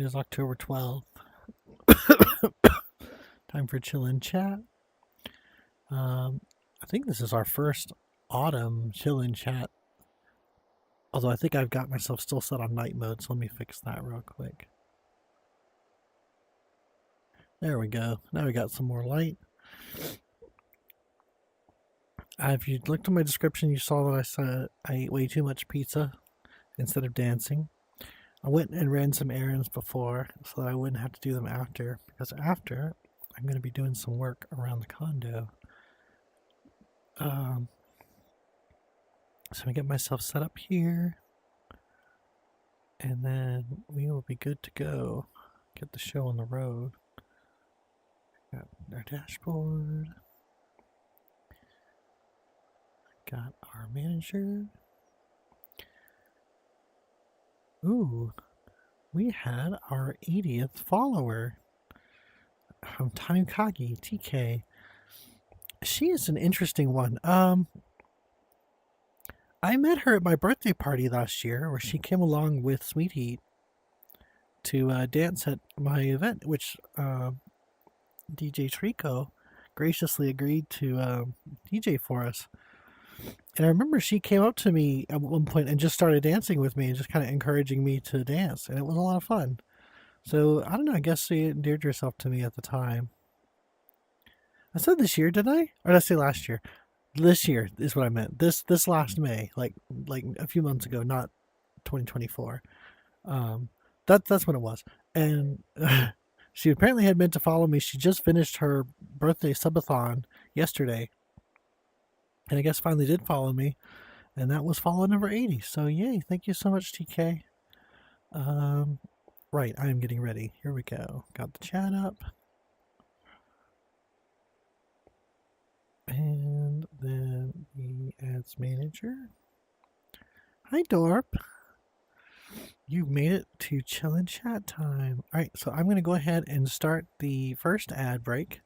It is October 12th. Time for chill and chat. I think this is our first autumn chill and chat. Although I think I've got myself still set on night mode, so let me fix that real quick. There we go. Now we got some more light. If you looked at my description, you saw that I said I ate way too much pizza instead of dancing. I went and ran some errands before so that I wouldn't have to do them after, because after I'm going to be doing some work around the condo. So I get myself set up here, and then we will be good to go. Get the show on the road. Got our dashboard. Got our manager. Ooh, we had our 80th follower from Tanukagi TK. She is an interesting one. I met her at my birthday party last year, where she came along with Sweet Heat to dance at my event, which DJ Trico graciously agreed to DJ for us. And I remember she came up to me at one point and just started dancing with me and just kind of encouraging me to dance, and it was a lot of fun. So, I don't know, I guess she endeared herself to me at the time. I said this year, did I? Or did I say last year? This year is what I meant. This last May, like a few months ago, not 2024. That's when it was. And she apparently had meant to follow me. She just finished her birthday subathon yesterday, and I guess finally did follow me, and that was follow number 80. So yay! Thank you so much, TK. Right, I am getting ready. Here we go. Got the chat up. And then the ads manager. Hi, Dorp. You made it to chill and chat time. All right, so I'm going to go ahead and start the first ad break.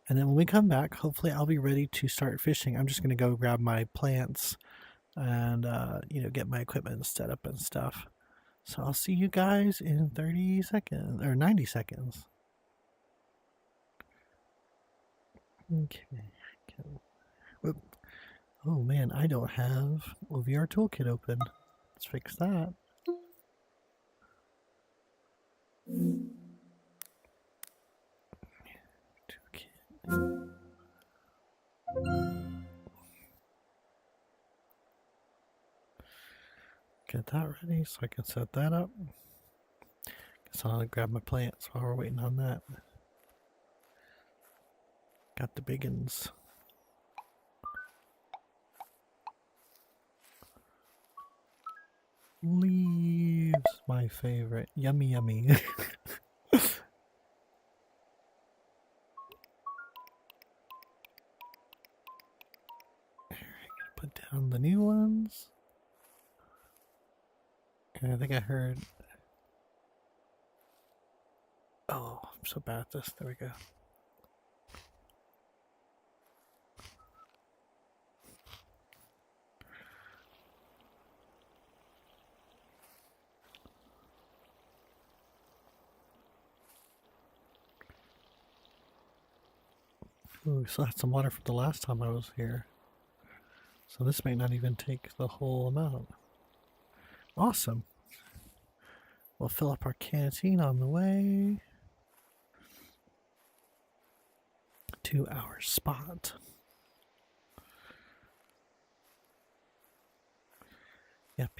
And then when we come back, hopefully I'll be ready to start fishing. I'm just going to go grab my plants and, get my equipment set up and stuff. So I'll see you guys in 30 seconds, or 90 seconds. Okay. Whoop. Oh man, I don't have VR Toolkit open. Let's fix that. Toolkit. Get that ready so I can set that up. Guess I'll grab my plants while we're waiting on that. Got the biggins. Leaves, my favorite. Yummy, yummy. Put down the new ones. And I think I heard. Oh, I'm so bad at this. There we go. Ooh, we still had some water from the last time I was here. So this may not even take the whole amount. Awesome. We'll fill up our canteen on the way to our spot. Yep.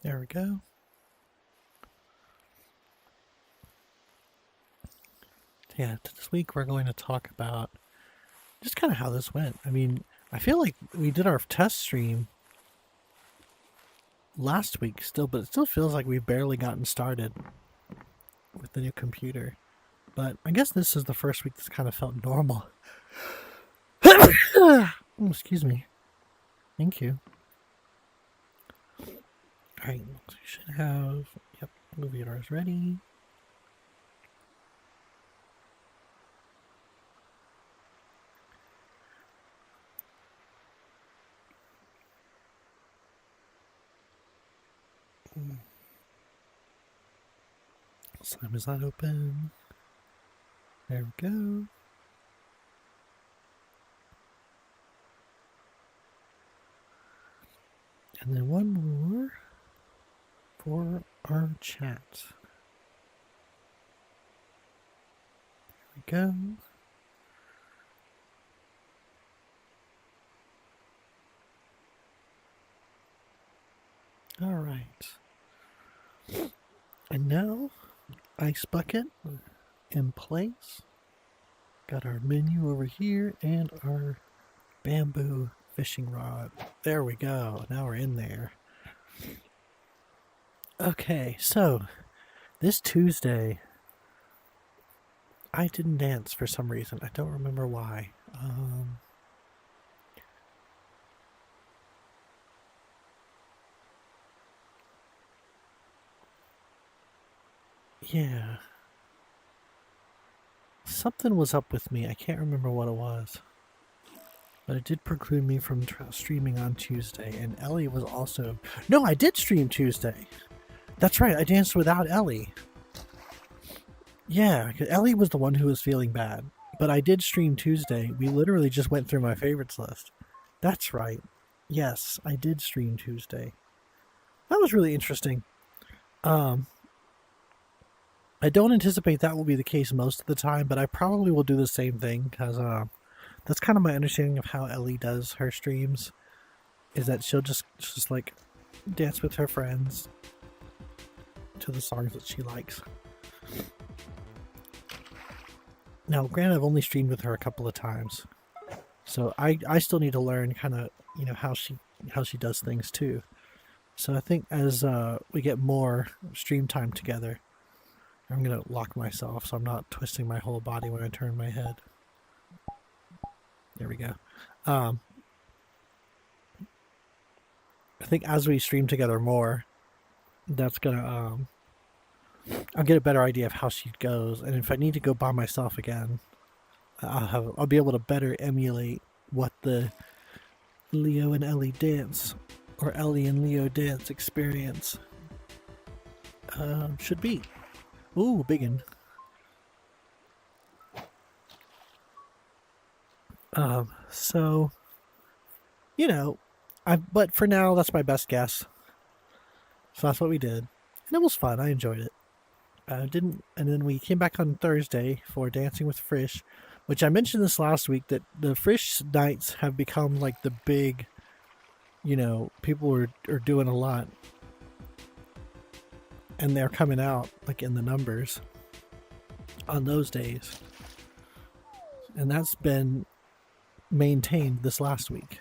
There we go. Yeah, this week we're going to talk about just kind of how this went. I mean, I feel like we did our test stream last week still, but it still feels like we've barely gotten started with the new computer. But I guess this is the first week that's kind of felt normal. Oh, excuse me. Thank you. Alright, so we should have, movie is ready. Slime is not open. There we go. And then one more for our chat. There we go. All right. And now, ice bucket in place. Got our menu over here and our bamboo fishing rod. There we go. Now we're in there. Okay, so this Tuesday, I didn't dance for some reason. I don't remember why. Yeah. Something was up with me. I can't remember what it was. But it did preclude me from streaming on Tuesday. And Ellie was also... No, I did stream Tuesday. That's right. I danced without Ellie. Yeah, 'cause Ellie was the one who was feeling bad. But I did stream Tuesday. We literally just went through my favorites list. That's right. Yes, I did stream Tuesday. That was really interesting. I don't anticipate that will be the case most of the time, but I probably will do the same thing because that's kind of my understanding of how Ellie does her streams. Is that she'll just like dance with her friends to the songs that she likes. Now, granted, I've only streamed with her a couple of times, so I still need to learn kind of how she does things too. So I think as we get more stream time together, I'm gonna lock myself so I'm not twisting my whole body when I turn my head. There we go. I think as we stream together more, that's gonna I'll get a better idea of how she goes, and if I need to go by myself again, I'll be able to better emulate what the Leo and Ellie dance, or Ellie and Leo dance experience should be. Ooh, biggin. So, but for now, that's my best guess. So that's what we did. And it was fun. I enjoyed it. And then we came back on Thursday for Dancing with Frisch, which I mentioned this last week, that the Frisch nights have become like the big, people are doing a lot. And they're coming out like in the numbers on those days. And that's been maintained this last week.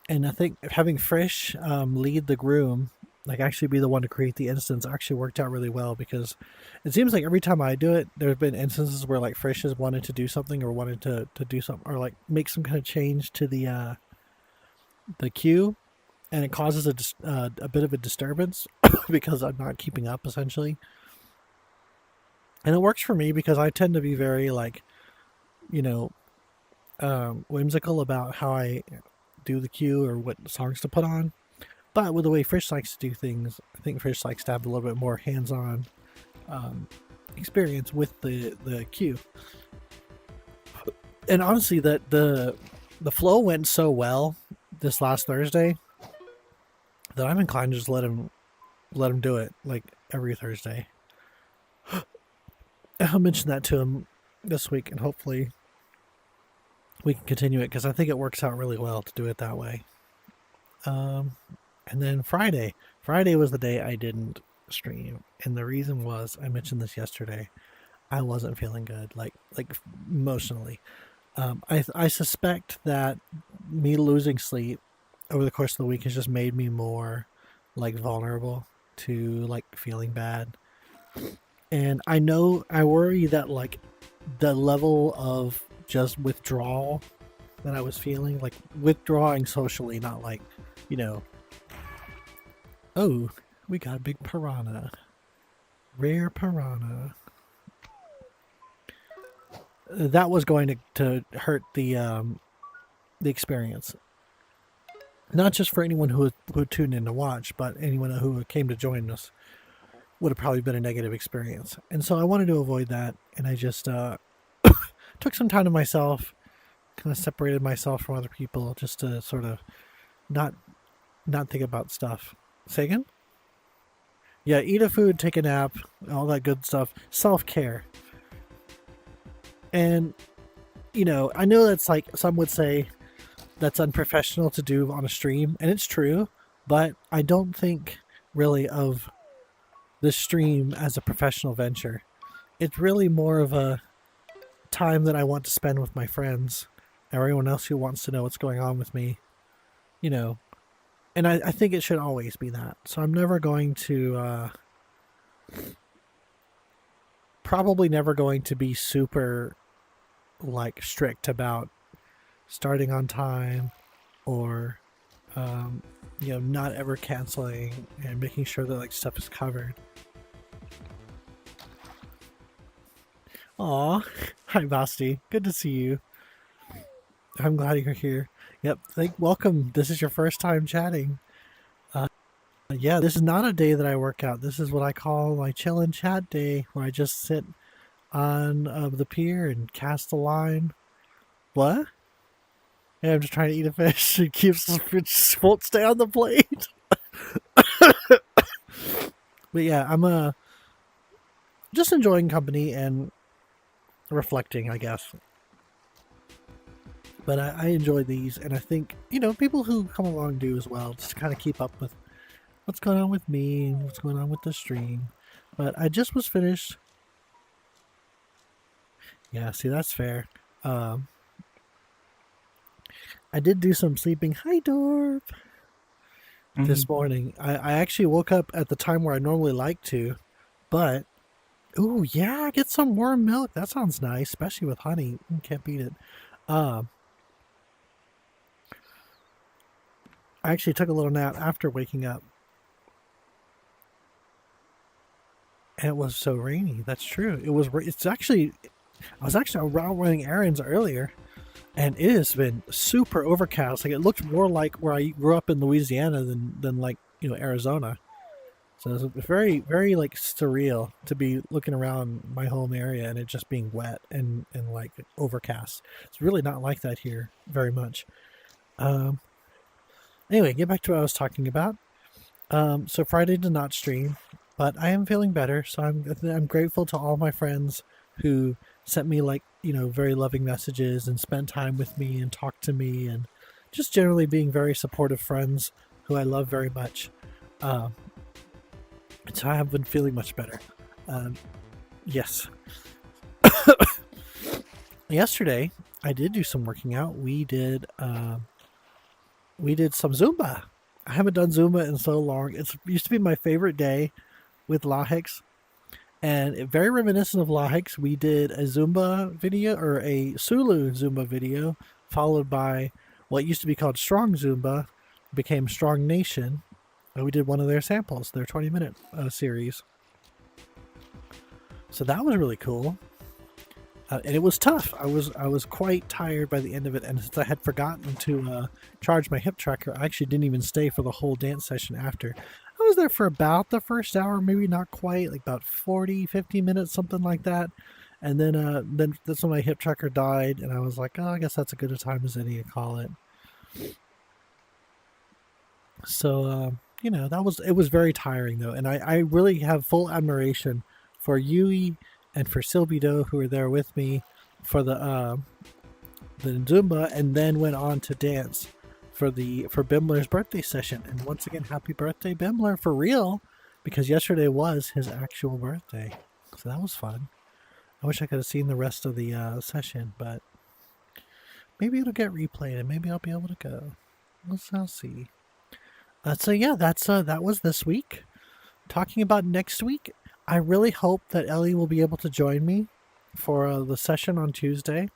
And I think having Frisch lead the groom, like actually be the one to create the instance, actually worked out really well, because it seems like every time I do it, there's been instances where like Frisch has wanted to do something or wanted to do something or like make some kind of change to the queue, and it causes a bit of a disturbance because I'm not keeping up essentially. And it works for me because I tend to be very like, whimsical about how I do the queue or what songs to put on. But with the way Frisch likes to do things, I think Frisch likes to have a little bit more hands-on experience with the queue. And honestly, that the flow went so well this last Thursday that I'm inclined to just let him do it like every Thursday. I'll mention that to him this week, and hopefully we can continue it, because I think it works out really well to do it that way. And then Friday was the day I didn't stream, and the reason was, I mentioned this yesterday, I wasn't feeling good, like emotionally. I suspect that me losing sleep over the course of the week has just made me more like vulnerable to like feeling bad. And I worry that like the level of just withdrawal that I was feeling, like withdrawing socially, not like, oh, we got a big piranha. Rare piranha. That was going to hurt the experience. not just for anyone who would tune in to watch, but anyone who came to join us would have probably been a negative experience. And so I wanted to avoid that, and I just took some time to myself, kind of separated myself from other people, just to sort of not think about stuff. Say again? Yeah, eat a food, take a nap, all that good stuff. Self-care. And, you know, I know that's like, some would say that's unprofessional to do on a stream, and it's true, but I don't think really of this stream as a professional venture. It's really more of a time that I want to spend with my friends, or everyone else who wants to know what's going on with me, you know. And I think it should always be that. So I'm never going to, probably never going to be super, like, strict about starting on time or, you know, not ever canceling and making sure that, like, stuff is covered. Aw, hi Basti, good to see you. I'm glad you're here. Yep, welcome. This is your first time chatting. Yeah, this is not a day that I work out. This is what I call my chill and chat day, where I just sit on the pier and cast a line. What? Yeah, I'm just trying to eat a fish. It keeps won't stay on the plate. But yeah, I'm just enjoying company and reflecting, I guess. But I enjoy these, and I think, you know, people who come along do as well, just to kind of keep up with what's going on with me and what's going on with the stream. But I just was finished. Yeah, see, that's fair. I did do some sleeping. Hi, Dorp. This morning. I actually woke up at the time where I normally like to, but ooh, yeah, get some warm milk. That sounds nice, especially with honey. You can't beat it. I actually took a little nap after waking up. And it was so rainy. That's true. It's actually, I was actually around running errands earlier, and it has been super overcast. Like, it looked more like where I grew up in Louisiana than like, you know, Arizona. So it's very, very, like, surreal to be looking around my home area and it just being wet and like overcast. It's really not like that here very much. Anyway, get back to what I was talking about. So Friday did not stream, but I am feeling better. So I'm grateful to all my friends who sent me, like, you know, very loving messages and spent time with me and talked to me, and just generally being very supportive friends who I love very much. So I have been feeling much better. Yes. Yesterday, I did do some working out. We did some Zumba. I haven't done Zumba in so long. It used to be my favorite day with Lahix. And very reminiscent of Lahix, we did a Zumba video, or a Sulu Zumba video, followed by what used to be called Strong Zumba, became Strong Nation. And we did one of their samples, their 20-minute series. So that was really cool. And it was tough. I was quite tired by the end of it, and since I had forgotten to charge my hip tracker, I actually didn't even stay for the whole dance session after. I was there for about the first hour, maybe not quite, like about 40, 50 minutes, something like that. And then that's when my hip tracker died, and I was like, oh, I guess that's as good a time as any to call it. So, you know, it was very tiring, though, and I really have full admiration for Yui and for Silbido, who were there with me for the Zumba, and then went on to dance for Bimler's birthday session. And once again, happy birthday, Bimler, for real, because yesterday was his actual birthday. So that was fun. I wish I could have seen the rest of the session, but maybe it'll get replayed and maybe I'll be able to go. I'll see. So yeah, that was this week. Talking about next week, I really hope that Ellie will be able to join me for the session on Tuesday.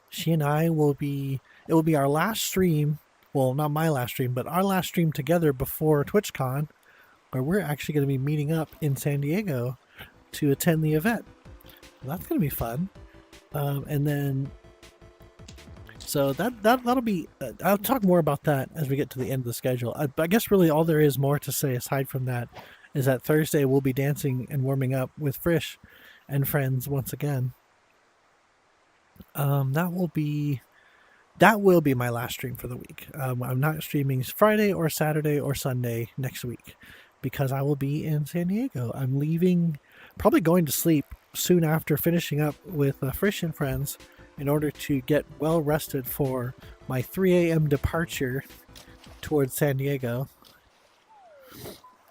She and I it will be our last stream, well, not my last stream, but our last stream together before TwitchCon, where we're actually going to be meeting up in San Diego to attend the event. That's going to be fun. And then So that'll be. I'll talk more about that as we get to the end of the schedule. I guess really all there is more to say aside from that is that Thursday we'll be dancing and warming up with Frisch and friends once again. That will be my last stream for the week. I'm not streaming Friday or Saturday or Sunday next week because I will be in San Diego. I'm leaving, probably going to sleep soon after finishing up with Frisch and friends in order to get well rested for my 3 a.m. departure towards San Diego.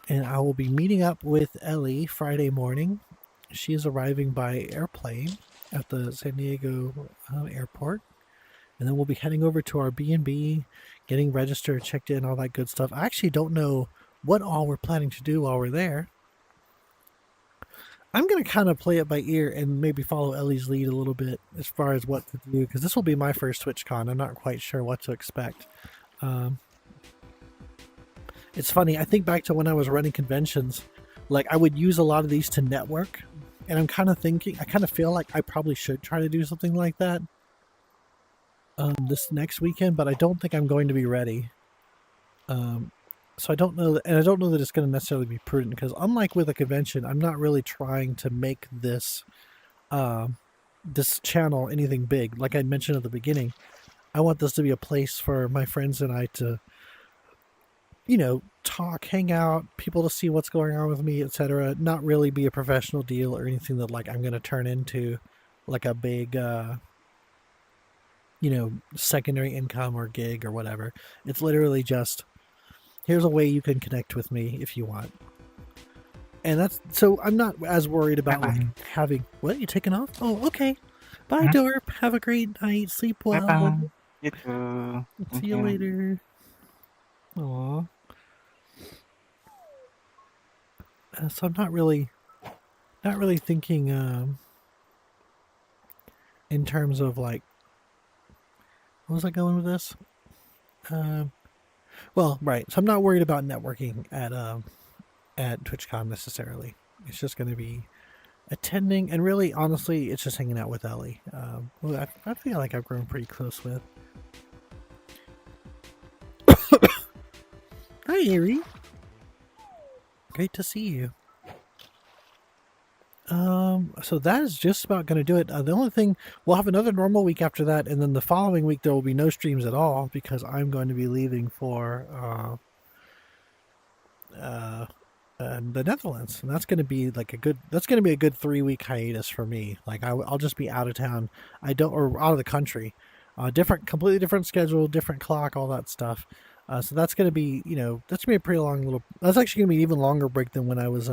And I will be meeting up with Ellie Friday morning. She is arriving by airplane at the San Diego airport. And then we'll be heading over to our B&B, getting registered, checked in, all that good stuff. I actually don't know what all we're planning to do while we're there. I'm going to kind of play it by ear and maybe follow Ellie's lead a little bit as far as what to do, because this will be my first TwitchCon. I'm not quite sure what to expect. It's funny, I think back to when I was running conventions, like I would use a lot of these to network, and I'm kind of thinking, I kind of feel like I probably should try to do something like that this next weekend, but I don't think I'm going to be ready. So I don't know, and I don't know that it's going to necessarily be prudent, because unlike with a convention, I'm not really trying to make this this channel anything big. Like I mentioned at the beginning, I want this to be a place for my friends and I to, you know, talk, hang out, people to see what's going on with me, etc. Not really be a professional deal or anything that like I'm going to turn into like a big, you know, secondary income or gig or whatever. It's literally just, here's a way you can connect with me if you want. And that's, so I'm not as worried about like having, what, you taking off? Oh, okay. Bye, Dorp. Have a great night. Sleep well. Bye-bye. You too. See you later. Aw. So I'm not really thinking in terms of like, what was I going with this? Well, right. So I'm not worried about networking at TwitchCon necessarily. It's just going to be attending, and really, honestly, it's just hanging out with Ellie. Who I feel like I've grown pretty close with. Hi, Ari. Great to see you. So that is just about going to do it. The only thing, we'll have another normal week after that, and then the following week there will be no streams at all because I'm going to be leaving for the Netherlands, and that's going to be like a good 3-week hiatus for me. Like I'll just be out of town. Or out of the country. Completely different schedule, different clock, all that stuff. So that's going to be, you know, that's going to be a pretty long little. That's actually going to be an even longer break than when I was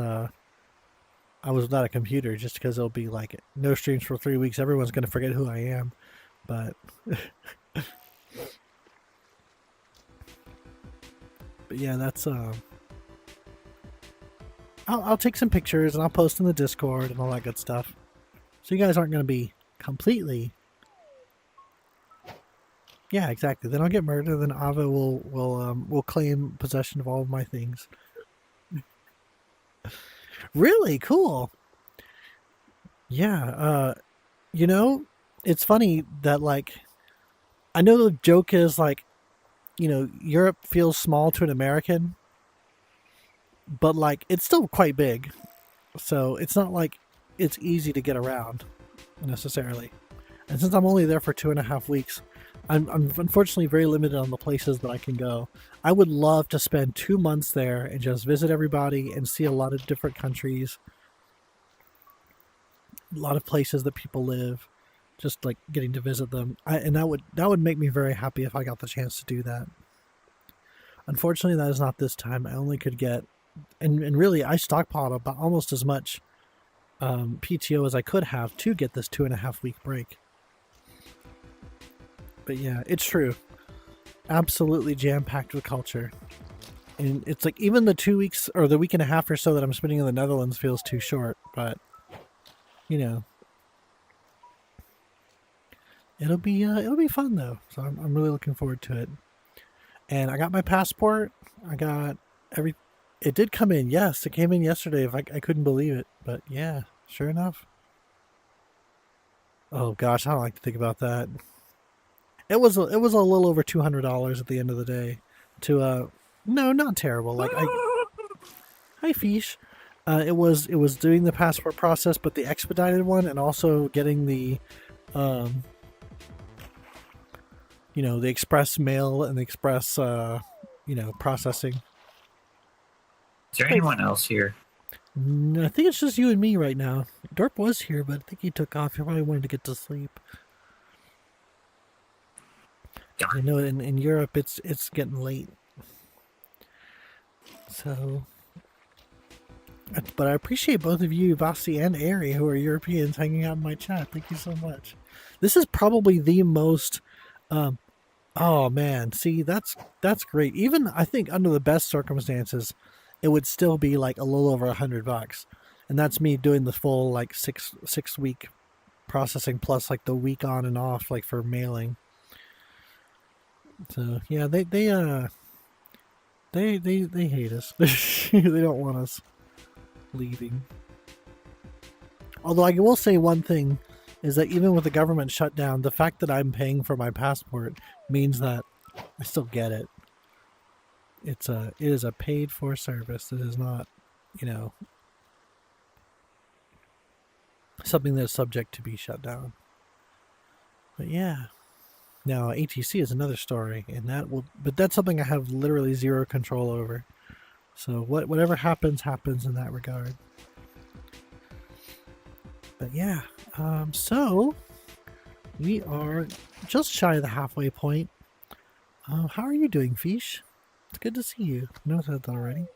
without a computer, just because it'll be like no streams for 3 weeks. Everyone's going to forget who I am, but but yeah, that's I'll take some pictures and I'll post in the Discord and all that good stuff. So you guys aren't going to be completely. Yeah, exactly. Then I'll get murdered. Then Ava will claim possession of all of my things. Really cool. Yeah. You know, it's funny that like, I know the joke is like, you know, Europe feels small to an American, but like it's still quite big. So it's not like it's easy to get around necessarily. And since I'm only there for 2.5 weeks, I'm unfortunately very limited on the places that I can go. I would love to spend 2 months there and just visit everybody and see a lot of different countries, a lot of places that people live, just like getting to visit them. And that would make me very happy if I got the chance to do that. Unfortunately, that is not this time. I only could get, and really, I stockpiled about almost as much PTO as I could have to get this 2.5 week break. But yeah, it's true. Absolutely jam-packed with culture. And it's like even the 2 weeks or the week and a half or so that I'm spending in the Netherlands feels too short, but you know, it'll be fun though. So I'm really looking forward to it. And I got my passport. I got it did come in. Yes, it came in yesterday. If I couldn't believe it, but yeah, sure enough. Oh gosh, I don't like to think about that. It was a little over $200 at the end of the day. To no, not terrible. Like hi Fish. It was doing the passport process, but the expedited one, and also getting the, the express mail and the express, processing. Is there anyone else here? I think it's just you and me right now. Dorp was here, but I think he took off. He probably wanted to get to sleep. I know in Europe it's getting late. So, but I appreciate both of you, Vasi and Ari, who are Europeans, hanging out in my chat. Thank you so much. This is probably the most. Oh man, see that's great. Even I think under the best circumstances, it would still be like a little over $100, and that's me doing the full like six week processing plus like the week on and off like for mailing. So yeah, they hate us. They don't want us leaving. Although I will say one thing is that even with the government shutdown, the fact that I'm paying for my passport means that I still get it. It is a paid for service. It is not, something that's subject to be shut down. But yeah. Now ATC is another story, and but that's something I have literally zero control over. So whatever happens in that regard. But yeah, so we are just shy of the halfway point. How are you doing, Fish? It's good to see you. I noticed that already.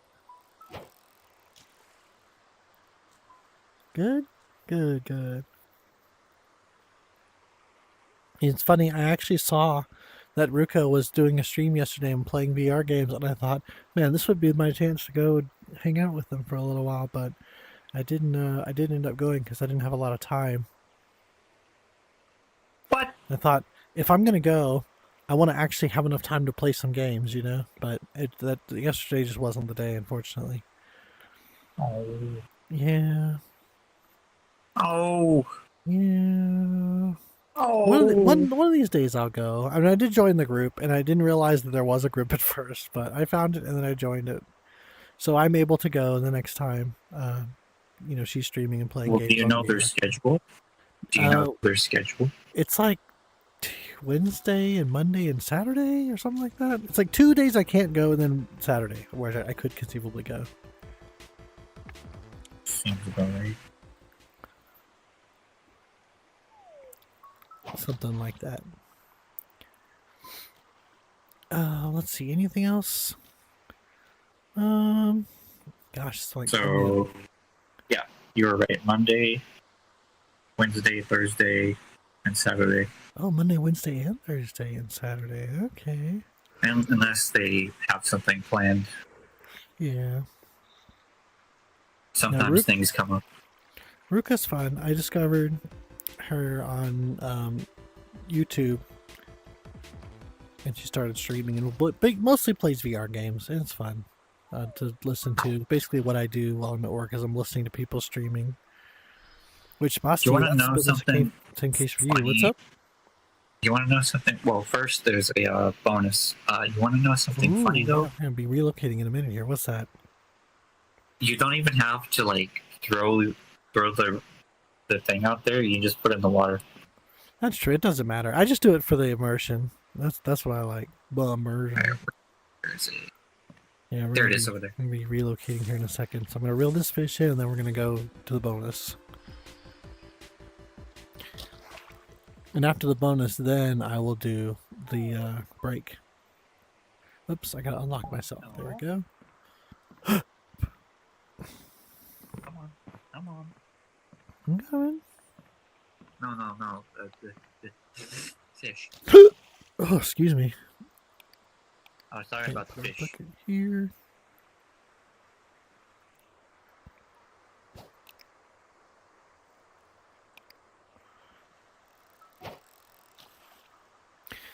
Good. It's funny, I actually saw that Ruka was doing a stream yesterday and playing VR games, and I thought, man, this would be my chance to go hang out with them for a little while, but I didn't end up going because I didn't have a lot of time. What? I thought, if I'm going to go, I want to actually have enough time to play some games, but yesterday just wasn't the day, unfortunately. Oh. Yeah. Oh. Yeah. Oh. One of these days I'll go. I mean, I did join the group, and I didn't realize that there was a group at first, but I found it and then I joined it. So I'm able to go the next time. She's streaming and playing games. Do you know their schedule? It's like Wednesday and Monday and Saturday or something like that. It's like 2 days I can't go, and then Saturday where I could conceivably go. Seems about right. Something like that. Let's see. Anything else? Gosh, it's like so. Yeah, you were right. Monday, Wednesday, Thursday, and Saturday. Oh, Monday, Wednesday, and Thursday, and Saturday. Okay. And unless they have something planned. Yeah. Sometimes things come up. Ruka's fun. I discovered her on YouTube, and she started streaming and mostly plays VR games, and it's fun to listen to. Basically, what I do while I'm at work is I'm listening to people streaming. Which must be something same case for funny. you. What's up? You want to know something? Well, first there's a bonus. You want to know something funny though? I'm gonna be relocating in a minute here. What's that? You don't even have to like throw the thing out there. You can just put it in the water. That's true. It doesn't matter. I just do it for the immersion. That's what I like. Well, immersion. Where is it? Yeah, there it is over there. I'm gonna be relocating here in a second. So I'm gonna reel this fish in, and then we're gonna go to the bonus. And after the bonus, then I will do the break. Oops, I gotta unlock myself. There we go. Come on. I'm coming. No. The fish. Oh, excuse me. Oh, sorry about the fish. Look at here.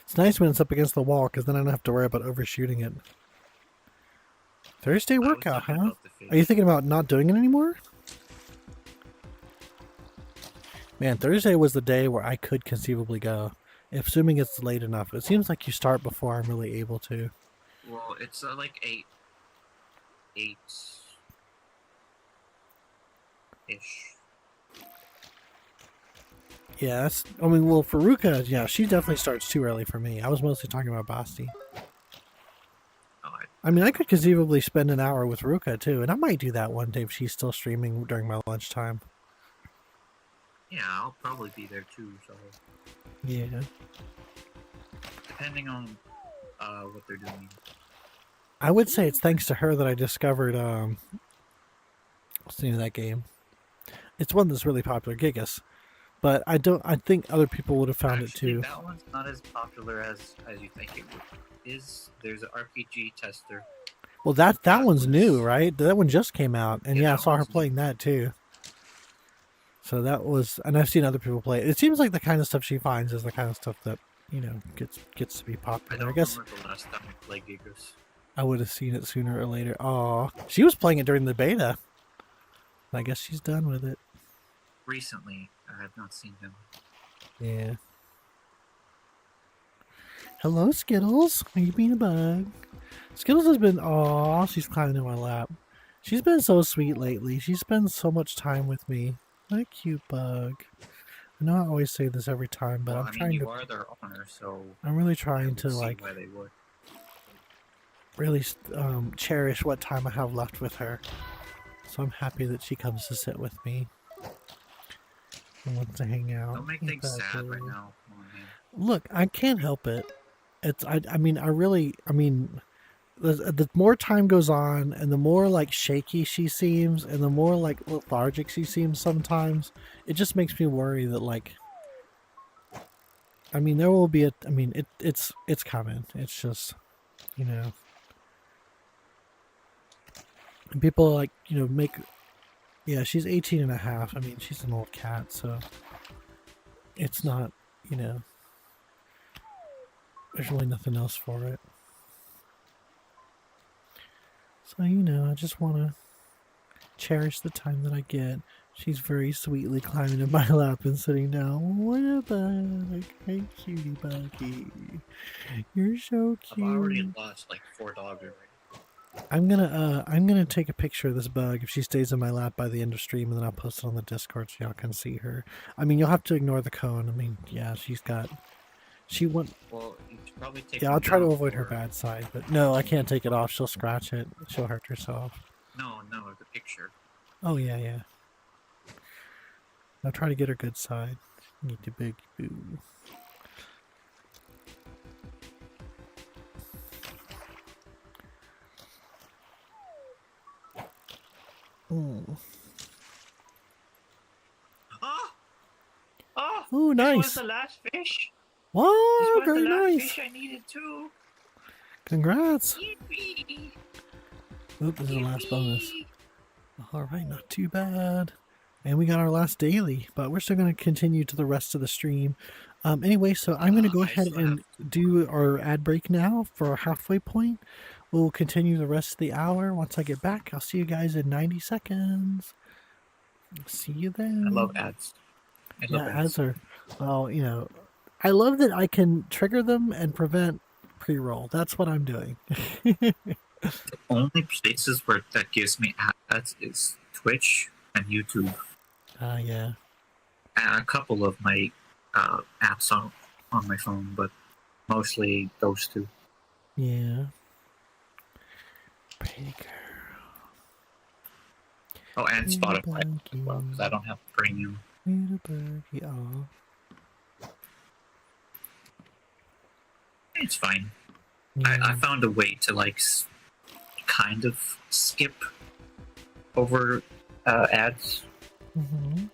It's nice when it's up against the wall, because then I don't have to worry about overshooting it. Thursday workout, huh? Are you thinking about not doing it anymore? Man, Thursday was the day where I could conceivably go. assuming it's late enough. It seems like you start before I'm really able to. Well, it's like 8 ish. Yeah, that's. I mean, well, for Ruka, yeah, she definitely starts too early for me. I was mostly talking about Basti. Oh, I mean, I could conceivably spend an hour with Ruka too, and I might do that one day if she's still streaming during my lunchtime. yeah, I'll probably be there too. So Yeah. depending on what they're doing. I would say it's thanks to her that I discovered what's the name of that game? It's one that's really popular, Gigas. But I think other people would have found Actually, it too. that one's not as popular as you think it is. There's an RPG tester. Well, that that one's new, was- right? That one just came out, and Yeah, yeah, I that saw her one's new. playing that too. So that was, and I've seen other people play it. It seems like the kind of stuff she finds is the kind of stuff that gets to be I popular. I don't guess remember the last time I played Gigas. I would have seen it sooner or later. Oh, she was playing it during the beta. I guess she's done with it. Recently, I have not seen him. Yeah. Hello, Skittles. Are you being a bug? Skittles has been. Aw, she's climbing in my lap. She's been so sweet lately. She spends so much time with me. What a cute bug. I know I always say this every time, but Well, I'm I mean, trying you to. are their owner, so I'm really I trying would to see like why they would. really cherish what time I have left with her. So I'm happy that she comes to sit with me and wants to hang out. Don't make Ain't things that sad right good? now. Come on, man. Look, I can't help it. It's I mean the more time goes on and the more like shaky she seems and the more like lethargic she seems sometimes, it just makes me worry that like I mean there will be it's coming. It's just, you know, and people like, make yeah, she's 18 and a half. I mean, she's an old cat, so it's not, there's really nothing else for it. So, I just want to cherish the time that I get. She's very sweetly climbing in my lap and sitting down. What a bug. Hey, cutie buggy. You're so I've already cute. lost like 4 dogs already. I'm gonna take a picture of this bug if she stays in my lap by the end of stream, and then I'll post it on the Discord so y'all can see her. I mean, you'll have to ignore the cone. I mean, yeah, she went. Well, you should probably take. Yeah, them I'll try to down avoid her for- bad side, but no, I can't take it off. She'll scratch it. She'll hurt herself. No, the picture. Oh yeah. I'll try to get her good side. Need to big boo. Oh, Oh, nice. This was the last fish. Wow, This was very the last nice. fish I needed too. Congrats. Yippee! Oop, this is the last bonus. Yippee! Alright, not too bad. And we got our last daily, but we're still going to continue to the rest of the stream. Anyway, so I'm going to go I ahead still and have do our ad break now for our halfway point. We'll continue the rest of the hour. Once I get back, I'll see you guys in 90 seconds. See you then. I love ads. I love Yeah, ads are, well, I love that I can trigger them and prevent pre-roll. That's what I'm doing. The only places where that gives me ads is Twitch and YouTube, Yeah. and a couple of my apps on my phone, but mostly those two. Yeah. Pretty girl. Oh, and Pretty Spotify as well, buggy. because I don't have premium. Pretty buggy. Aw. It's fine. Yeah. I found a way to like kind of skip over ads. Mhm.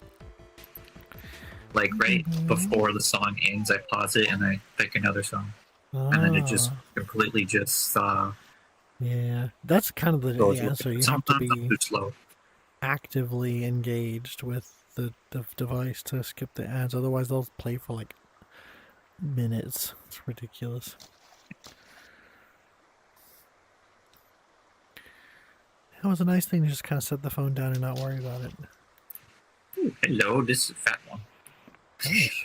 Like right Mhm. before the song ends, I pause it and I pick another song, and then it just Ah, completely just yeah. That's kind of the goes with answer. it. You have to Sometimes I'm be too slow. actively engaged with the device to skip the ads. Otherwise, they'll play for like minutes. It's ridiculous. It was a nice thing to just kind of set the phone down and not worry about it. Ooh, hello, this is a fat one. Nice.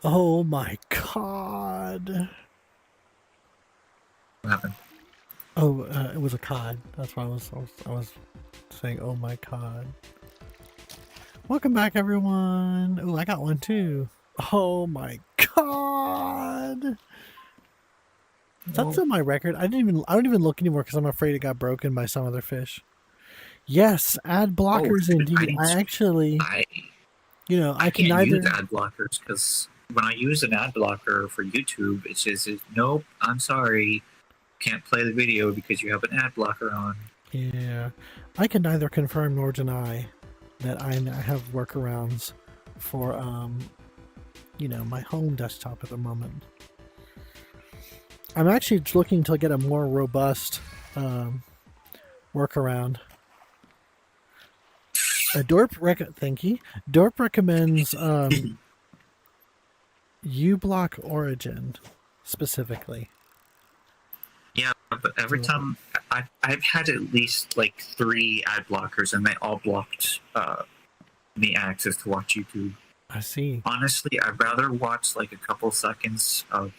Oh my god. What happened? Oh, it was a cod. That's why I was saying, oh my god. Welcome back, everyone. Oh, I got one too. Oh my god. That's Oh, in my record. I don't even look anymore because I'm afraid it got broken by some other fish. Yes, ad blockers shit, I indeed. need. I actually, I I I can can't use neither. ad blockers because when I use an ad blocker for YouTube, it says, "Nope, I'm sorry, can't play the video because you have an ad blocker on." Yeah, I can neither confirm nor deny that I have workarounds for my home desktop at the moment. I'm actually looking to get a more robust workaround. Thank you. Dorp recommends uBlock Origin specifically. Yeah, but every time I've had at least like 3 ad blockers, and they all blocked me access to watch YouTube. I see. Honestly, I'd rather watch like a couple seconds of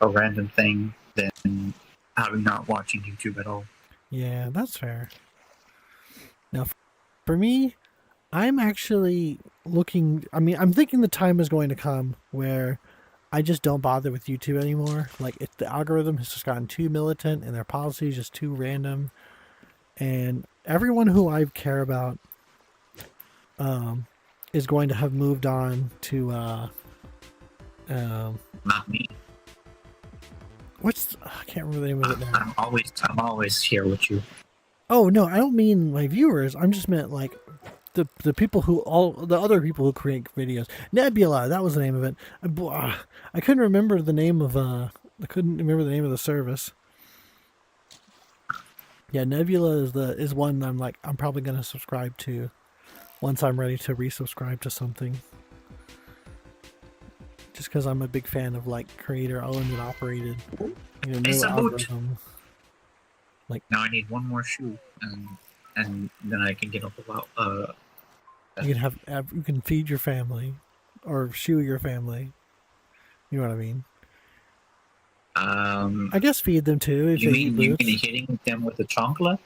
a random thing than having not watching YouTube at all. Yeah, that's fair. Now, for me, I'm actually looking. I mean, I'm thinking the time is going to come where I just don't bother with YouTube anymore. Like, the algorithm has just gotten too militant and their policy is just too random. And everyone who I care about is going to have moved on to Not me. I can't remember the name of it now. I'm always here with you. Oh no, I don't mean my viewers. I'm just meant like the people the other people who create videos. Nebula, that was the name of it. I couldn't remember the name of I couldn't remember the name of the service. Yeah, Nebula is one I'm probably gonna subscribe to once I'm ready to resubscribe to something. Just because I'm a big fan of like creator owned and operated, no It's a boot. algorithm. Now I need one more shoe, and then I can get up about You can you can feed your family, or shoe your family. You know what I mean? I guess feed them too if You they eat mean you boots. can hitting them with the chancla?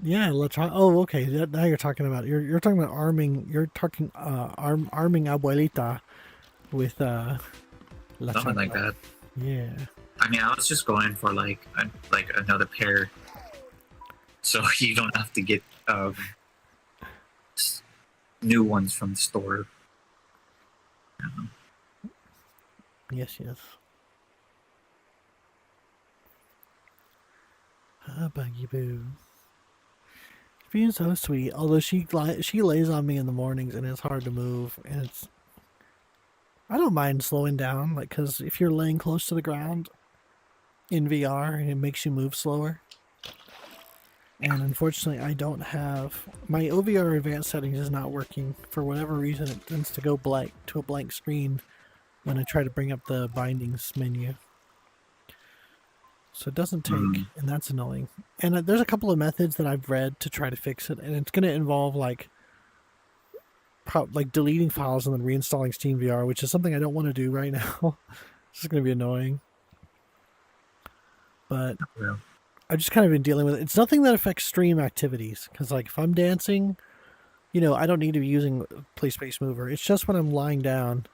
Yeah, oh, okay. Now you're talking about you're talking about arming. You're talking arming abuelita with la Something like chancla. that. Yeah. I mean, I was just going for like another pair, so you don't have to get new ones from the store. Yes. Ah, Buggy Boo. Being so sweet. Although she lays on me in the mornings and it's hard to move, and I don't mind slowing down, like, because if you're laying close to the ground in VR, it makes you move slower. And unfortunately, I don't have my OVR advanced settings is not working for whatever reason. It tends to go blank to a blank screen when I try to bring up the bindings menu. So it doesn't take, and that's annoying. And there's a couple of methods that I've read to try to fix it, and it's going to involve like deleting files and then reinstalling SteamVR, which is something I don't want to do right now. It's just going to be annoying. But Yeah. I've just kind of been dealing with it. It's nothing that affects stream activities, because like if I'm dancing, I don't need to be using Play Space Mover. It's just when I'm lying down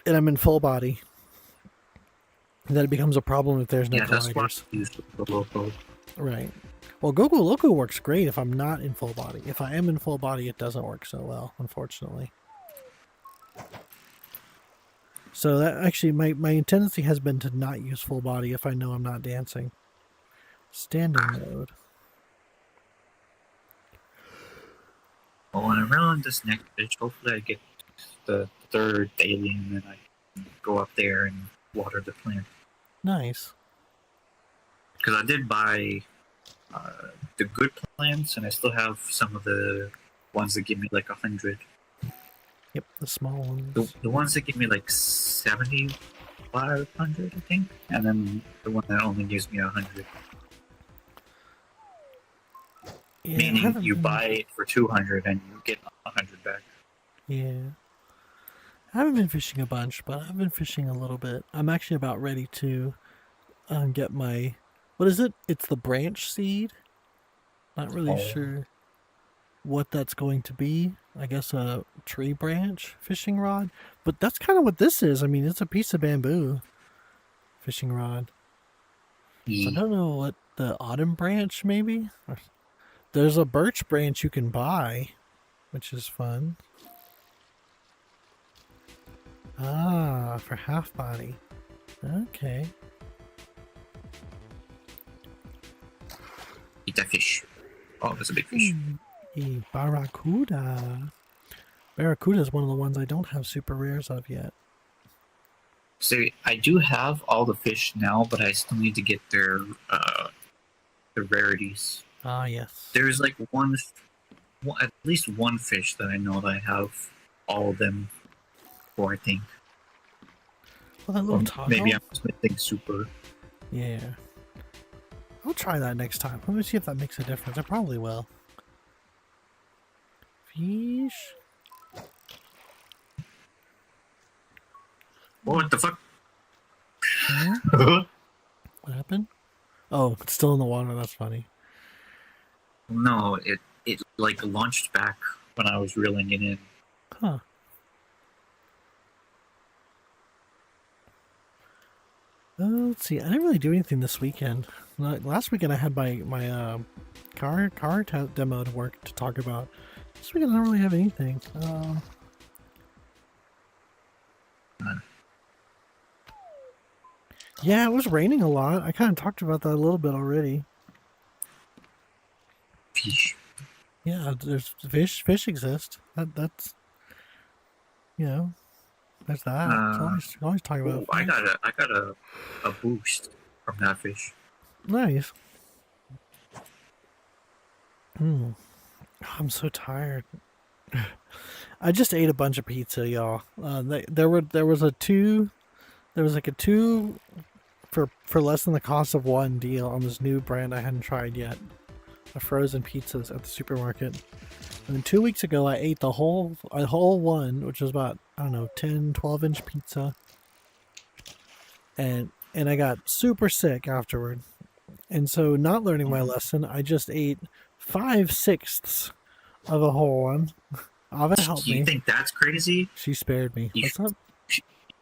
and I'm in full body that it becomes a problem if there's no That's why I colliders. use the local. Right. Well, Goku Loco works great if I'm not in full body. If I am in full body, it doesn't work so well, unfortunately. So that actually, my tendency has been to not use full body if I know I'm not dancing. Standing mode. Well, when I run this next bitch, hopefully I get the 3rd daily, and then I can go up there and water the plant. Nice. Because I did buy the good plants, and I still have some of the ones that give me like 100. Yep, the small ones. The ones that give me like 7,500, I think, and then the one that only gives me 100. Yeah, Meaning you buy it for 200 and you get 100 back. Yeah. I haven't been fishing a bunch, but I've been fishing a little bit. I'm actually about ready to get my, what is it? It's the branch seed. Not really Oh. sure what that's going to be. I guess a tree branch fishing rod. But that's kind of what this is. I mean, it's a piece of bamboo fishing rod. So I don't know what the autumn branch maybe. There's a birch branch you can buy, which is fun. Ah, for half body. Okay. Eat that fish. Oh, that's a big fish. A barracuda. Barracuda is one of the ones I don't have super rares of yet. So I do have all the fish now, but I still need to get their rarities. Ah, yes. There's like at least one fish that I know that I have all of them for. I think. Well, that Or little toggle. maybe I'm just missing super. Yeah. I'll try that next time. Let me see if that makes a difference. I probably will. Fish. What the fuck? Huh? What happened? Oh, it's still in the water. That's funny. No, it like launched back when I was reeling it in. Huh. Let's see. I didn't really do anything this weekend. Last weekend I had my car demo to work to talk about. This weekend I don't really have anything. Yeah, it was raining a lot. I kind of talked about that a little bit already. Fish. Yeah, there's fish. Fish exist. That's you know, there's that. Always talking about. I Fish. got a boost from that fish. Nice. I'm so tired. I just ate a bunch of pizza, y'all. There was like a two for less than the cost of one deal on this new brand I hadn't tried yet. Of frozen pizzas at the supermarket. And then 2 weeks ago I ate a whole one, which was about, I don't know, 10, 12-inch pizza. And I got super sick afterward. And so, not learning my lesson, I just ate 5/6 of a whole one. Ava helped Do you me. think that's crazy? She spared me. You What's up?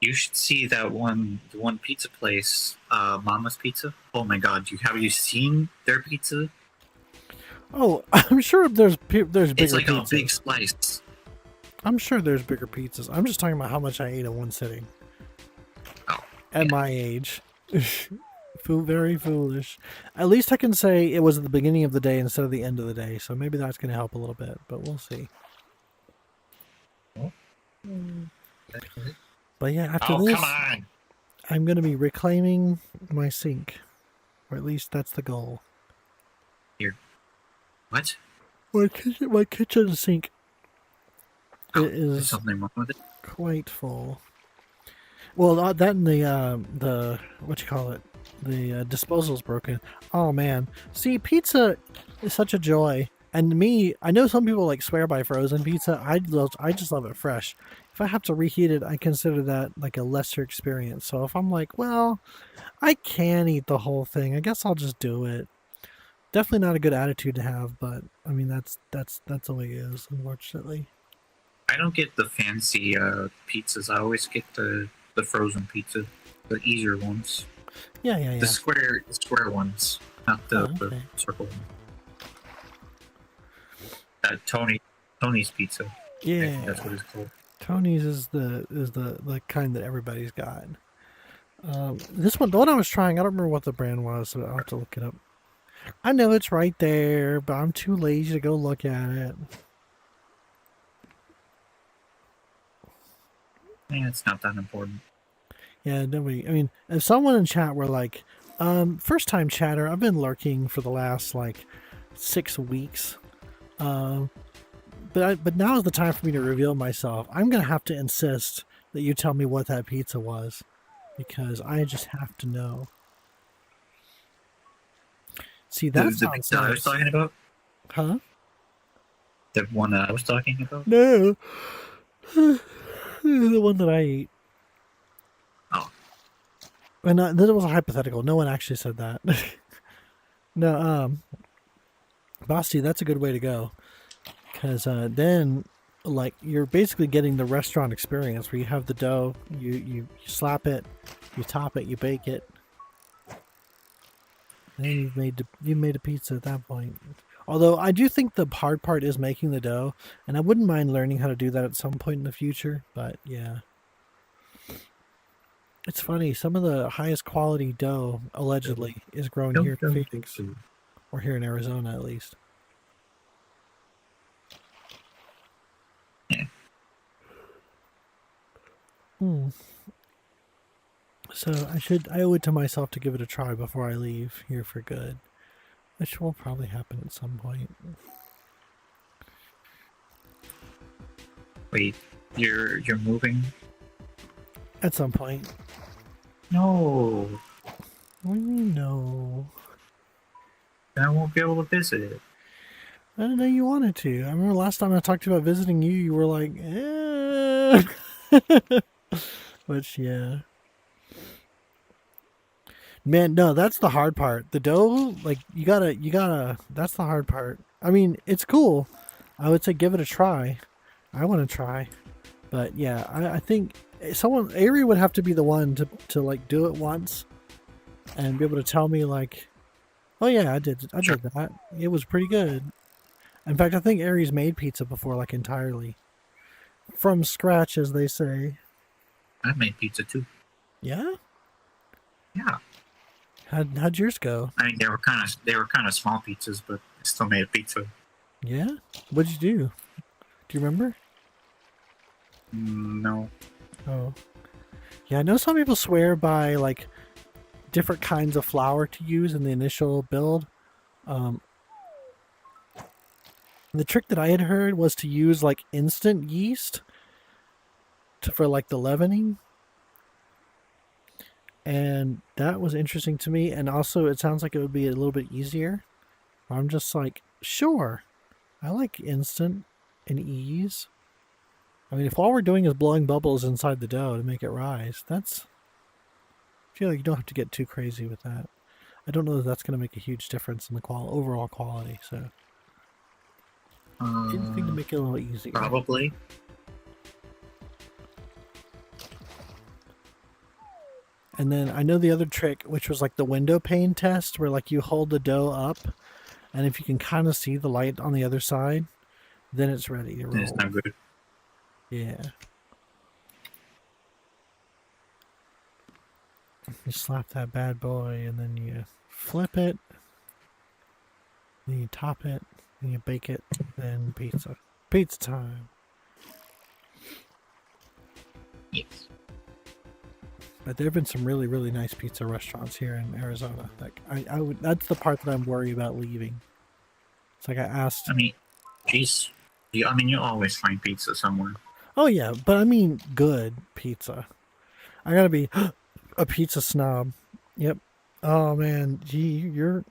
You should see the one pizza place, Mama's Pizza. Oh my God! Have you seen their pizza? Oh, I'm sure there's bigger It's like pizzas. a big slice. I'm sure there's bigger pizzas. I'm just talking about how much I ate in one sitting. Oh, At yeah. my age. Very foolish. At least I can say it was at the beginning of the day instead of the end of the day, so maybe that's going to help a little bit, but we'll see. But yeah, after this, Come on! I'm going to be reclaiming my sink. Or at least that's the goal. What? My kitchen sink Oh, it there's is something wrong with it. quite full. Well, that and the what you call it, the disposal's broken. Oh man, see, pizza is such a joy. And me, I know some people like swear by frozen pizza. I just love it fresh. If I have to reheat it, I consider that like a lesser experience. So if I'm like, well, I can eat the whole thing, I guess I'll just do it. Definitely not a good attitude to have, but I mean that's the way it is, unfortunately. I don't get the fancy pizzas. I always get the frozen pizza, the easier ones, Yeah. the square ones, not the, Oh, okay. the circle one. Tony's Pizza. I Yeah. think that's what it's called. Tony's is the kind that everybody's got. This one, the one I was trying, I don't remember what the brand was, so I'll have to look it up. I know it's right there, but I'm too lazy to go look at it. Yeah, it's not that important. Yeah, nobody. I mean, if someone in chat were like, first time chatter, I've been lurking for the last like 6 weeks. But now is the time for me to reveal myself. I'm gonna have to insist that you tell me what that pizza was, because I just have to know. See, that the sounds pizza I was nice. talking about? Huh? The one I was talking about? No. The one that I ate. Oh. And this was a hypothetical. No one actually said that. No, Basti, that's a good way to go. Because then, like, you're basically getting the restaurant experience where you have the dough, you slap it, you top it, you bake it. Then you've made a pizza at that point. Although I do think the hard part is making the dough, and I wouldn't mind learning how to do that at some point in the future. But yeah, it's funny. Some of the highest quality dough allegedly is grown here in Phoenix, or here in Arizona at least. Yeah. So I owe it to myself to give it a try before I leave here for good, which will probably happen at some point. Wait, you're moving? At some point. No, What do you mean no? then I won't be able to visit. I didn't know you wanted to. I remember last time I talked to you about visiting you, you were like, eh. Which, yeah. Man, no, that's the hard part. The dough, like, you gotta, that's the hard part. I mean, it's cool. I would say give it a try. I want to try. But yeah, I think Ari would have to be the one to like do it once and be able to tell me like, oh yeah, I did that. It was pretty good. In fact, I think Ari's made pizza before, like entirely. From scratch, as they say. I've made pizza too. Yeah? Yeah. How'd yours go? I mean, they were kind of small pizzas, but I still made a pizza. Yeah? What'd you do? Do you remember? No. Oh. Yeah, I know some people swear by like different kinds of flour to use in the initial build. The trick that I had heard was to use like instant yeast for like the leavening. And that was interesting to me. And also it sounds like it would be a little bit easier. I'm just like, sure. I like instant and ease. I mean, if all we're doing is blowing bubbles inside the dough to make it rise, I feel like you don't have to get too crazy with that. I don't know that that's going to make a huge difference in the overall quality, so anything to make it a little easier. Probably. And then I know the other trick, which was like the window pane test, where like you hold the dough up, and if you can kind of see the light on the other side, then it's ready to roll. It's not good. Yeah. You slap that bad boy, and then you flip it, then you top it, and you bake it, then pizza. Pizza time. Yes. But there have been some really, really nice pizza restaurants here in Arizona. Like I would. That's the part that I'm worried about leaving. It's like I asked. I mean, geez. You always find pizza somewhere. Oh yeah, but I mean good pizza. I gotta be a pizza snob. Yep. Oh man, gee, you're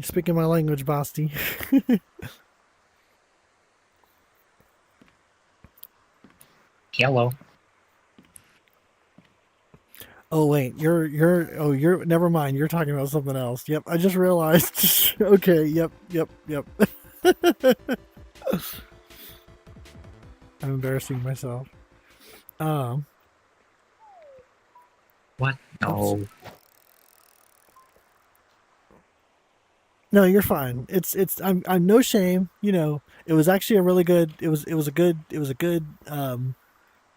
speaking my language, Basti. Hello. Oh wait, you're never mind. You're talking about something else. Yep, I just realized. Okay, yep. I'm embarrassing myself. What? No. Oops. No, you're fine. I'm no shame. You know, it was actually a really good. It was a good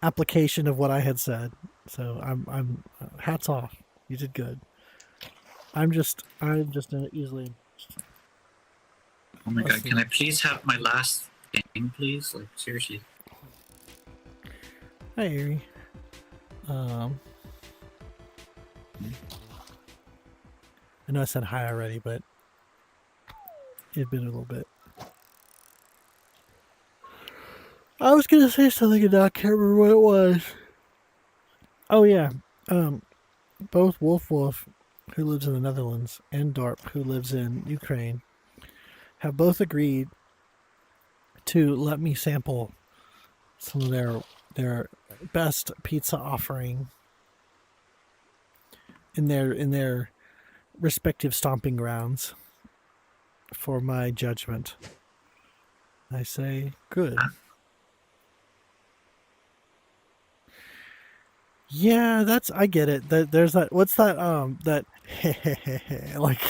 application of what I had said. So I'm hats off. You did good. I'm just easily. Oh my god! Can I please have my last game, please? Like seriously. Hi, Ari. I know I said hi already, but it'd been a little bit. I was gonna say something and now I can't remember what it was. Oh yeah, both Wolf, who lives in the Netherlands, and Dorp, who lives in Ukraine, have both agreed to let me sample some of their their best pizza offering in their respective stomping grounds for my judgment. I say good. Yeah, that's I get it. There's that. What's that? That like.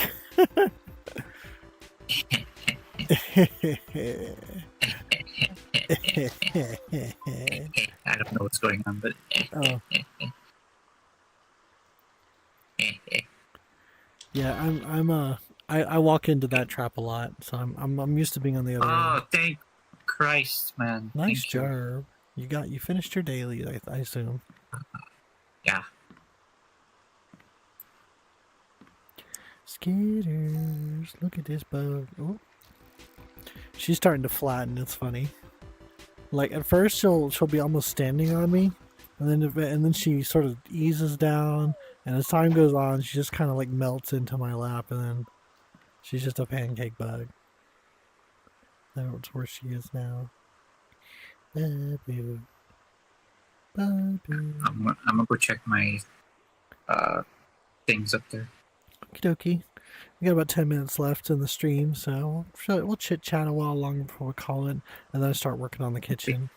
I don't know what's going on, but Oh. Yeah, I walk into that trap a lot, so I'm used to being on the other end. oh, thank Christ, man! Nice Thank you. job. You finished your daily, I assume. Yeah. Skitters, look at this bug. Oh. She's starting to flatten. It's funny. Like at first she'll be almost standing on me, and then she sort of eases down, and as time goes on, she just kind of like melts into my lap, and then she's just a pancake bug. That's where she is now. Babu. Babu. I'm gonna go check my things up there. Okie dokie. We got about 10 minutes left in the stream, so we'll chit chat a while longer before we call it, and then start working on the kitchen.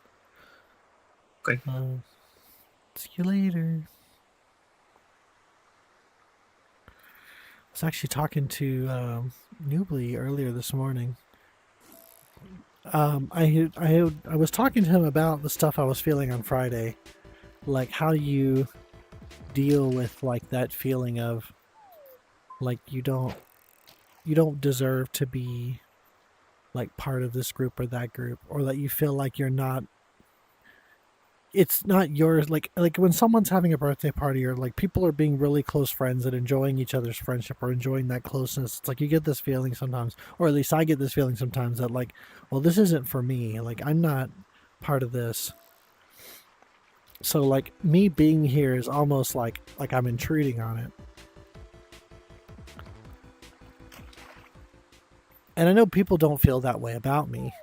Okay. See you later. I was actually talking to Newbly earlier this morning. I was talking to him about the stuff I was feeling on Friday, like how do you deal with like that feeling of like you don't deserve to be like part of this group or that group, or that you feel like you're not, it's not yours. Like when someone's having a birthday party, or like people are being really close friends and enjoying each other's friendship or enjoying that closeness, it's like you get this feeling sometimes, or at least I get this feeling sometimes, that like, well, this isn't for me, like I'm not part of this. So like me being here is almost like I'm intruding on it. And I know people don't feel that way about me.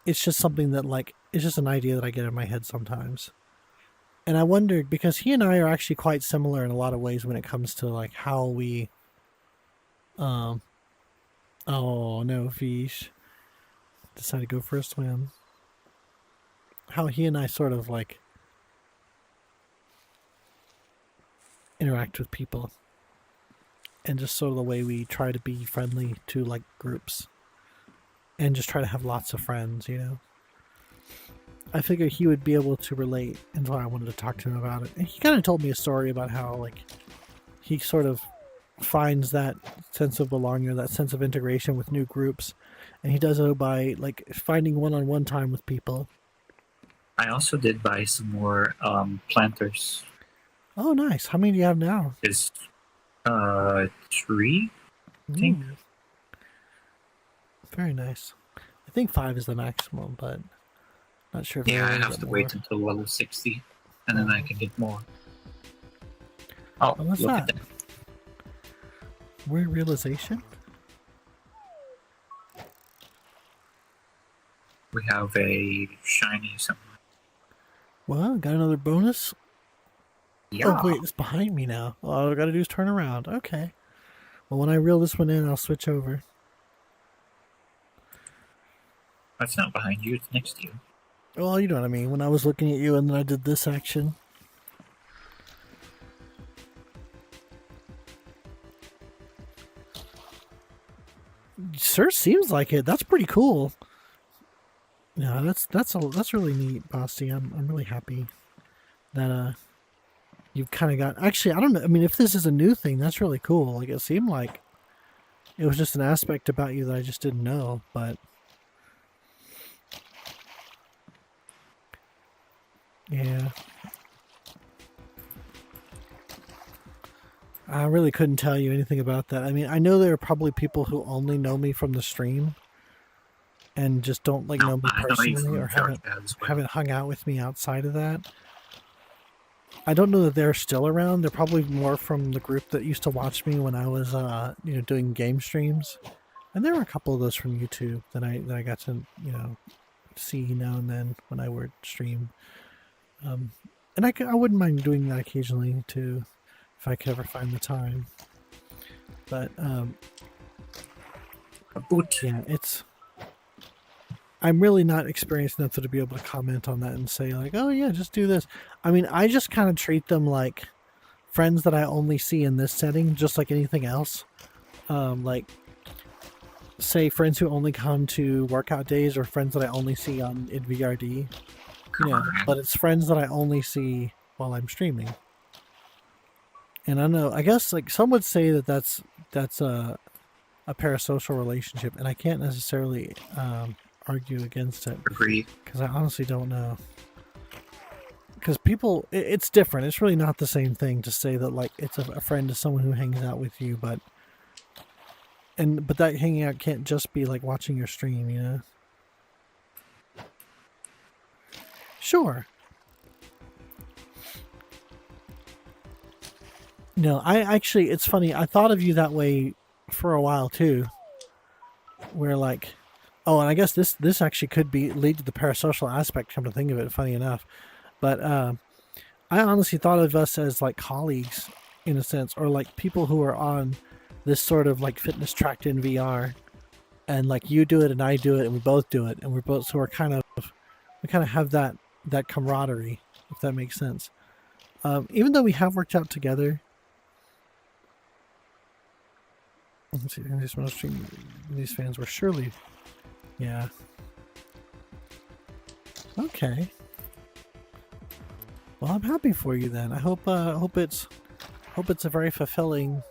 It's just something that like, it's just an idea that I get in my head sometimes. And I wondered, because he and I are actually quite similar in a lot of ways when it comes to like how we, oh no, fish. Decided to go for a swim. How he and I sort of like interact with people. And just sort of the way we try to be friendly to like groups. And just try to have lots of friends, you know. I figured he would be able to relate, and so I wanted to talk to him about it. And he kind of told me a story about how like he sort of finds that sense of belonging, or that sense of integration with new groups, and he does it by like finding one-on-one time with people. I also did buy some more planters. Oh, nice. How many do you have now? Is 3, I think. Ooh. Very nice. I think 5 is the maximum, but not sure if Yeah, I will have get to more. wait until level 60, and then I can get more. Oh, Oh, what's look that? at that. Weird realization? We have a shiny something. Well, got another bonus? Yeah. Oh, wait, it's behind me now. All I gotta do is turn around. Okay. Well, when I reel this one in, I'll switch over. That's not behind you, it's next to you. Well, you know what I mean. When I was looking at you and then I did this action. Sure seems like it. That's pretty cool. Yeah, that's really neat, Basti. I'm really happy that you've kind of got. Actually, I don't know. I mean, if this is a new thing, that's really cool. Like it seemed like it was just an aspect about you that I just didn't know, but yeah. I really couldn't tell you anything about that. I mean, I know there are probably people who only know me from the stream and just don't like know me I know you personally, from or haven't Dark as well. haven't hung out with me outside of that. I don't know that they're still around. They're probably more from the group that used to watch me when I was doing game streams. And there were a couple of those from YouTube that I got to, see now and then when I would stream. And I wouldn't mind doing that occasionally too, if I could ever find the time. But yeah, I'm really not experienced enough to be able to comment on that and say like, oh yeah, just do this. I mean, I just kind of treat them like friends that I only see in this setting, just like anything else. Like, say friends who only come to workout days, or friends that I only see in VRD. Yeah, but it's friends that I only see while I'm streaming. And I know, I guess like some would say that that's a parasocial relationship, and I can't necessarily argue against it. Agree. Because I honestly don't know. Because people, it's different. It's really not the same thing to say that like it's a friend is someone who hangs out with you, but that hanging out can't just be like watching your stream, you know? Sure. No, I actually, it's funny. I thought of you that way for a while too. Where like, oh, and I guess this actually could lead to the parasocial aspect. Come to think of it, funny enough, but I honestly thought of us as like colleagues in a sense, or like people who are on this sort of like fitness track in VR, and like you do it and I do it and we both do it, and we are kind of have that camaraderie, if that makes sense. Even though we have worked out together. Let's see, these fans were surely, yeah. Okay. Well, I'm happy for you then. I hope it's a very fulfilling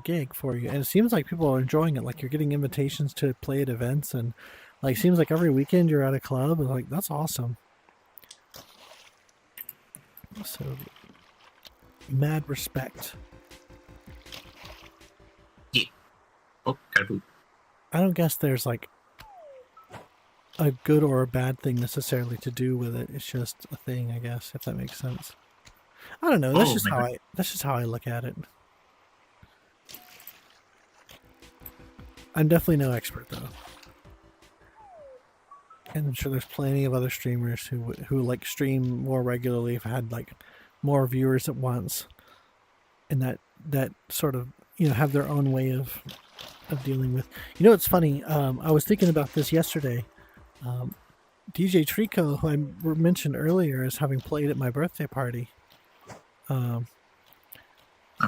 gig for you, and it seems like people are enjoying it. Like you're getting invitations to play at events, and like seems like every weekend you're at a club. And like that's awesome. So, mad respect. Oh, kaboom. I don't guess there's like a good or a bad thing necessarily to do with it. It's just a thing, I guess, if that makes sense. I don't know. That's just how I look at it. I'm definitely no expert though. And I'm sure there's plenty of other streamers who like stream more regularly, have had like more viewers at once, and that sort of, you know, have their own way of dealing with. You know, it's funny. I was thinking about this yesterday. DJ Trico, who I mentioned earlier, is having played at my birthday party. I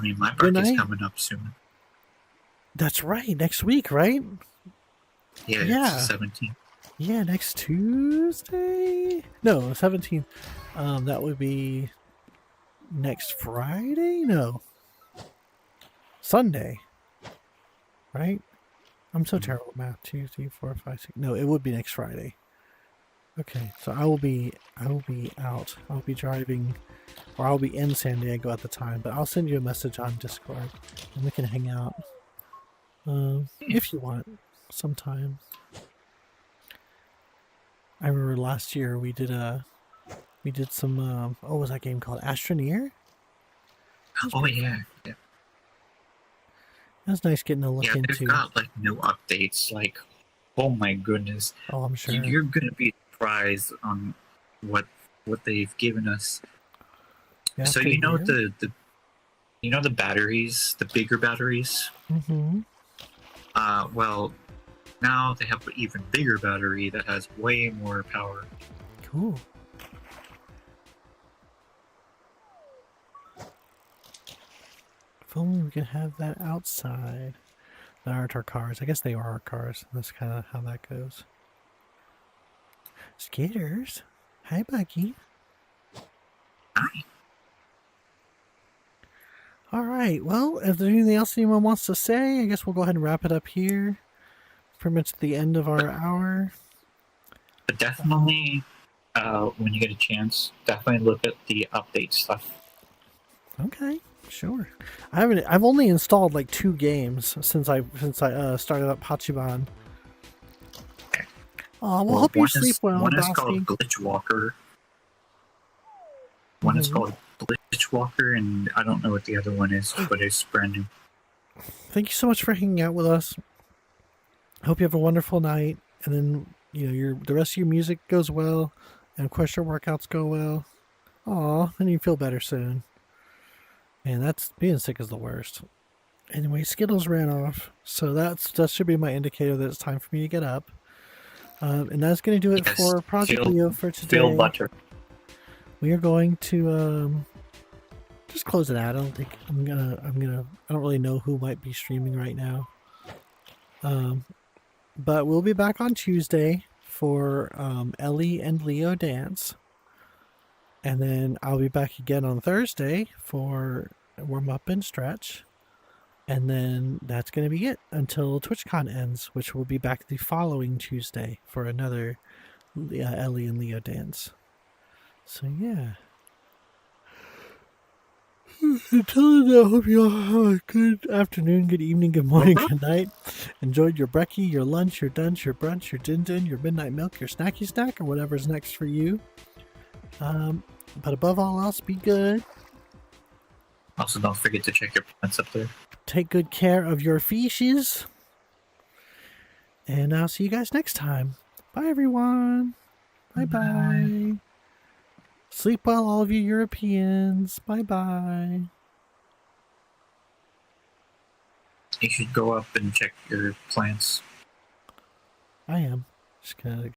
mean, my birthday's coming up soon. That's right, next week, right? Yeah. It's the 17th. Yeah, next Tuesday? No, 17th. That would be next Friday? No. Sunday. Right? I'm so terrible at math. 2, 3, 4, 5, 6. No, it would be next Friday. Okay, so I will be out. I'll be driving, or I'll be in San Diego at the time, but I'll send you a message on Discord and we can hang out. If you want, sometime. I remember last year we did some what was that game called? Astroneer? Oh yeah. Yeah. It was nice getting a look into. They've got like new updates. Like, oh my goodness! Oh, I'm sure you're gonna be surprised on what they've given us. Yeah, so you know the batteries, the bigger batteries. Mm-hmm. Well, now they have an even bigger battery that has way more power. Cool. If only we could have that outside. That aren't our cars. I guess they are our cars. That's kind of how that goes. Skaters. Hi, Bucky. Hi. All right. Well, if there's anything else anyone wants to say, I guess we'll go ahead and wrap it up here. Pretty much the end of our hour. But definitely, when you get a chance, definitely look at the update stuff. Okay. Sure. I've only installed like 2 games since I started up Hachiban. Okay. Oh, well, hope you sleep well. One is called Glitch Walker. One is called Glitch Walker, and I don't know what the other one is, but it's brand new. Thank you so much for hanging out with us. I hope you have a wonderful night, and then the rest of your music goes well, and of course your workouts go well. Aw, and you feel better soon. And that's being sick is the worst. Anyway, Skittles ran off, so that should be my indicator that it's time for me to get up. And that's going to do it Yes, for Project feel- Leo for today. Feel butter. We are going to just close it out. I don't think I don't really know who might be streaming right now. But we'll be back on Tuesday for Ellie and Leo dance. And then I'll be back again on Thursday for warm up and stretch. And then that's going to be it until TwitchCon ends, which will be back the following Tuesday for another Ellie and Leo dance. So yeah. Until then, I hope you all have a good afternoon, good evening, good morning, good night. Enjoyed your brekkie, your lunch, your dunch, your brunch, your din-din, your midnight milk, your snacky snack, or whatever's next for you. But above all else, be good. Also, don't forget to check your plants up there. Take good care of your fishes. And I'll see you guys next time. Bye, everyone. Bye-bye. Sleep well, all of you Europeans. Bye-bye. You should go up and check your plants. I am. Just gonna